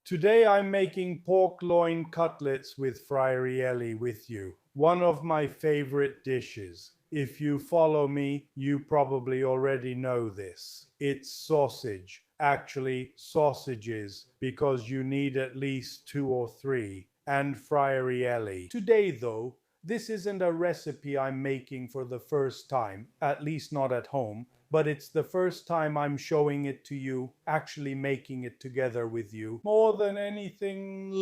Today I'm making pork loin cutlets with Friarielli with you, one of my favorite dishes. If you follow me, you probably already know this. It's sausage, actually sausages, because you need at least two or three, and Friarielli. Today though, this isn't a recipe I'm making for the first time, at least not at home, but it's the first time I'm showing it to you, actually making it together with you. More than anything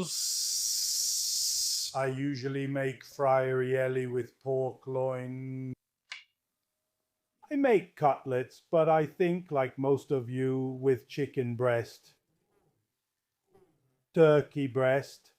else, I usually make Friarielli with pork loin. I make cutlets, but I think, like most of you, with chicken breast, turkey breast,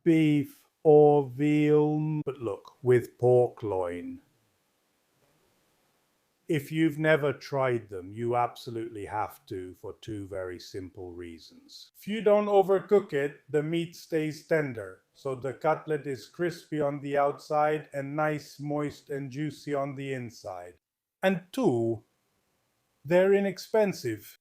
beef or veal, but look, with pork loin. If you've never tried them, you absolutely have to for two very simple reasons. If you don't overcook it, the meat stays tender, so the cutlet is crispy on the outside and nice, moist and juicy on the inside. And two, they're inexpensive.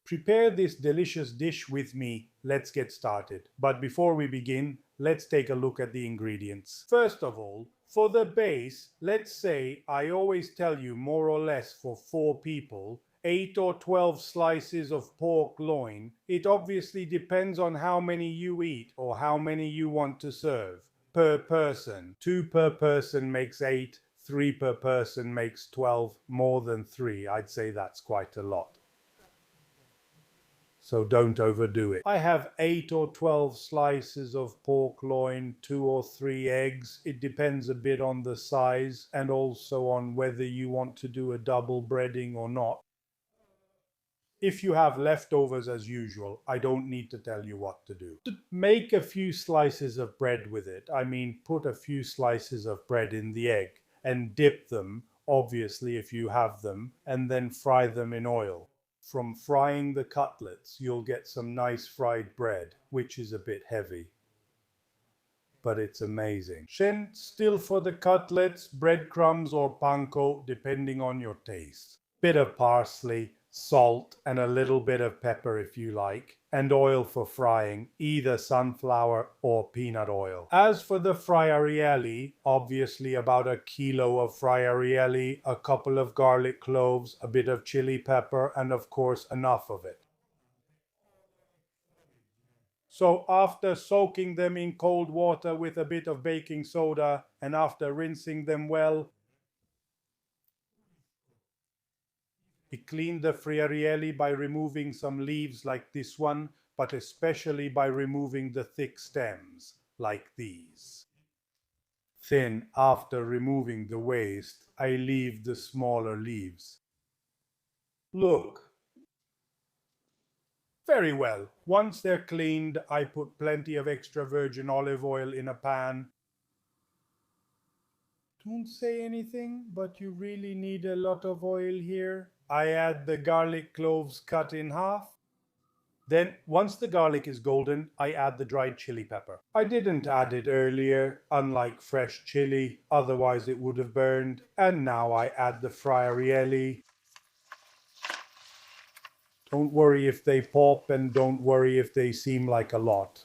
Prepare this delicious dish with me. Let's get started. But before we begin, let's take a look at the ingredients. First of all, for the base, let's say I always tell you more or less for 4 people, 8 or 12 slices of pork loin. It obviously depends on how many you eat or how many you want to serve. Per person. 2 per person makes 8, 3 per person makes 12, more than 3. I'd say that's quite a lot. So don't overdo it. I have 8 or 12 slices of pork loin, 2 or 3 eggs. It depends a bit on the size and also on whether you want to do a double breading or not. If you have leftovers as usual, I don't need to tell you what to do. Make a few slices of bread with it. I mean, put a few slices of bread in the egg and dip them, obviously if you have them, and then fry them in oil. From frying the cutlets, you'll get some nice fried bread, which is a bit heavy, but it's amazing. Then, still for the cutlets, breadcrumbs or panko, depending on your taste. Bit of parsley, salt, and a little bit of pepper if you like, and oil for frying, either sunflower or peanut oil. As for the Friarielli, obviously about a kilo of Friarielli, a couple of garlic cloves, a bit of chili pepper, and of course enough of it. So after soaking them in cold water with a bit of baking soda and after rinsing them well, we clean the Friarielli by removing some leaves like this one, but especially by removing the thick stems like these. Then, after removing the waste, I leave the smaller leaves. Look. Very well. Once they're cleaned, I put plenty of extra virgin olive oil in a pan. Don't say anything, but you really need a lot of oil here. I add the garlic cloves cut in half. Then, once the garlic is golden, I add the dried chili pepper. I didn't add it earlier, unlike fresh chili, otherwise it would have burned. And now I add the Friarielli. Don't worry if they pop and don't worry if they seem like a lot,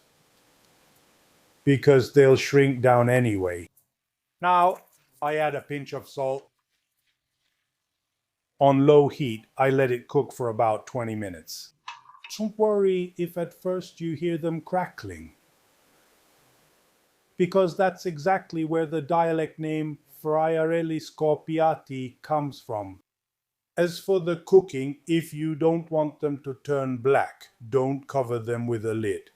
because they'll shrink down anyway. Now, I add a pinch of salt. On low heat, I let it cook for about 20 minutes. Don't worry if at first you hear them crackling, because that's exactly where the dialect name Friarielli Scoppiati comes from. As for the cooking, if you don't want them to turn black, don't cover them with a lid.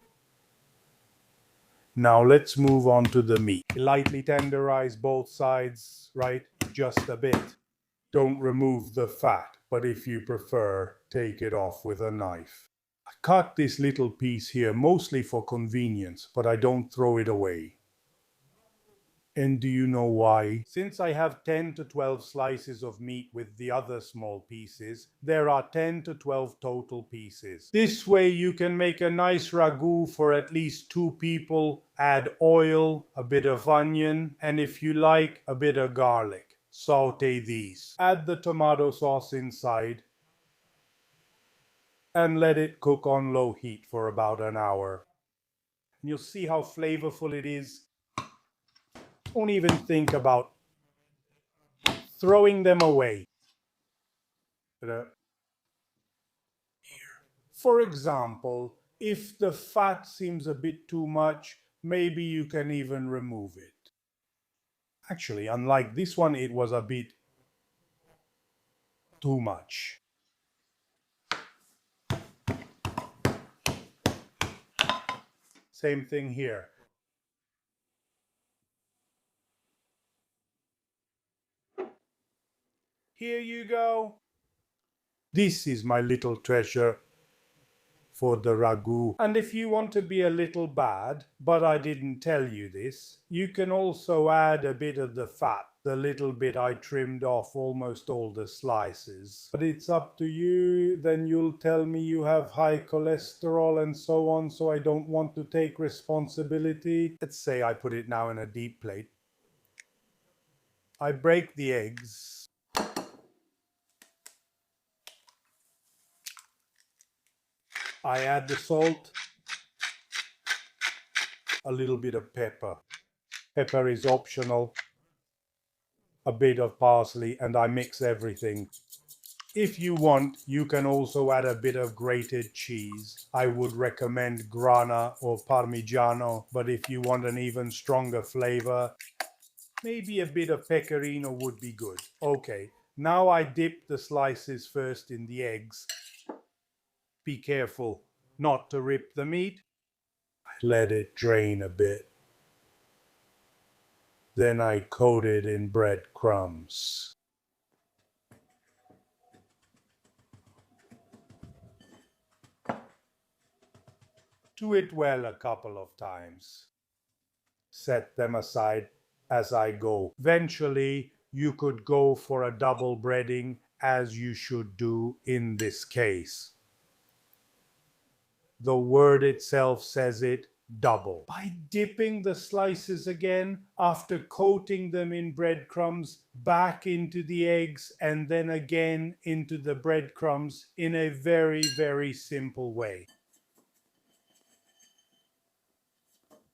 Now let's move on to the meat. Lightly tenderize both sides, right? Just a bit. Don't remove the fat, but if you prefer, take it off with a knife. I cut this little piece here mostly for convenience, but I don't throw it away. And do you know why? Since I have 10 to 12 slices of meat with the other small pieces, there are 10 to 12 total pieces. This way you can make a nice ragu for at least 2 people, add oil, a bit of onion, and if you like, a bit of garlic. Saute these. Add the tomato sauce inside. and let it cook on low heat for about an hour. And you'll see how flavorful it is. Don't even think about throwing them away. For example, if the fat seems a bit too much, maybe you can even remove it. Actually, unlike this one, it was a bit too much. Same thing here. Here you go. This is my little treasure for the ragu. And if you want to be a little bad, but I didn't tell you this, you can also add a bit of the fat, the little bit I trimmed off almost all the slices. But it's up to you. Then you'll tell me you have high cholesterol and so on, so I don't want to take responsibility. Let's say I put it now in a deep plate. I break the eggs. I add the salt, a little bit of pepper. Pepper is optional. A bit of parsley, and I mix everything. If you want, you can also add a bit of grated cheese. I would recommend Grana or Parmigiano, but if you want an even stronger flavor, maybe a bit of pecorino would be good. Okay, now I dip the slices first in the eggs. Be careful not to rip the meat. I let it drain a bit. Then I coat it in breadcrumbs. Do it well a couple of times. Set them aside as I go. Eventually, you could go for a double breading, as you should do in this case. The word itself says it, double. By dipping the slices again after coating them in breadcrumbs back into the eggs and then again into the breadcrumbs in a very, very simple way.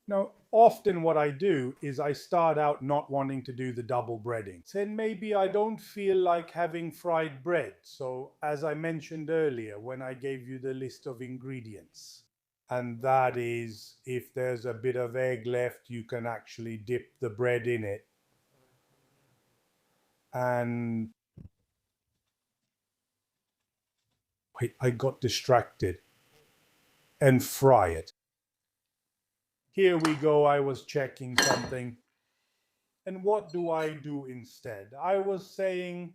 Now, often what I do is I start out not wanting to do the double breading. Then maybe I don't feel like having fried bread. So as I mentioned earlier when I gave you the list of ingredients, and that is if there's a bit of egg left, you can actually dip the bread in it. And wait, I got distracted. And fry it. Here we go, I was checking something. And what do I do instead? I was saying,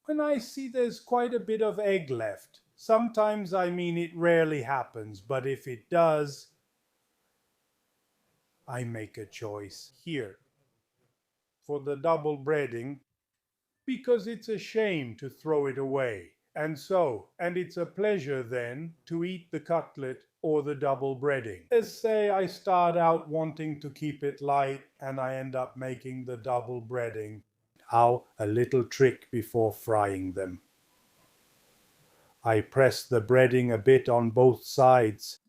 when I see there's quite a bit of egg left, sometimes, I mean, it rarely happens, but if it does, I make a choice here for the double breading, because it's a shame to throw it away. And it's a pleasure then to eat the cutlet or the double breading. Let's say I start out wanting to keep it light and I end up making the double breading. Now, a little trick before frying them. I press the breading a bit on both sides.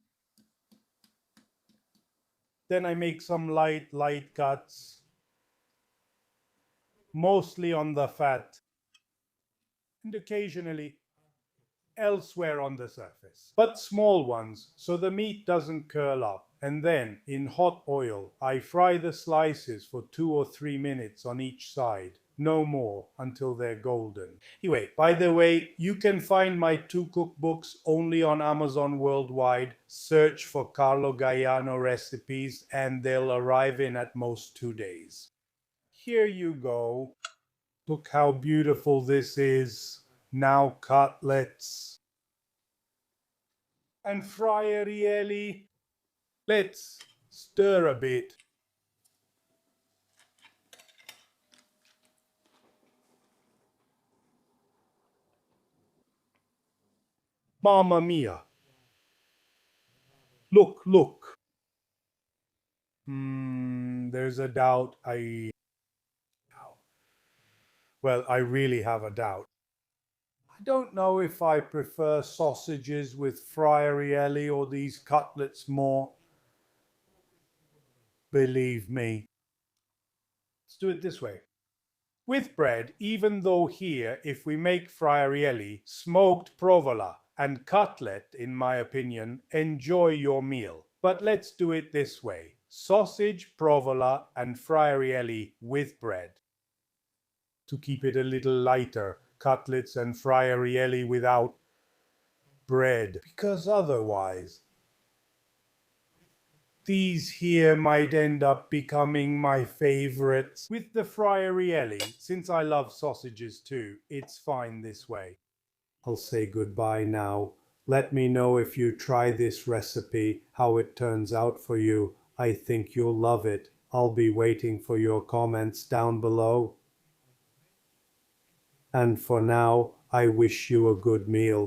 Then I make some light cuts, mostly on the fat, and occasionally elsewhere on the surface, but small ones so the meat doesn't curl up. And then in hot oil I fry the slices for 2 or 3 minutes on each side, no more, until they're golden. Anyway, by the way, you can find my 2 cookbooks only on Amazon worldwide. Search for Carlo Gaiano recipes and they'll arrive in at most 2 days. Here you go. Look how beautiful this is. Now cutlets and Friarielli. Let's stir a bit. Mamma mia. Look, look. There's a doubt. I really have a doubt. I don't know if I prefer sausages with Friarielli or these cutlets more. Believe me. Let's do it this way. With bread, even though here, if we make Friarielli, smoked provola and cutlet, in my opinion, enjoy your meal. But let's do it this way. Sausage, provola and Friarielli with bread. To keep it a little lighter, cutlets and Friarielli without bread, because otherwise these here might end up becoming my favorites. With the Friarielli, since I love sausages too, it's fine this way. I'll say goodbye now. Let me know if you try this recipe, how it turns out for you. I think you'll love it. I'll be waiting for your comments down below. And for now, I wish you a good meal.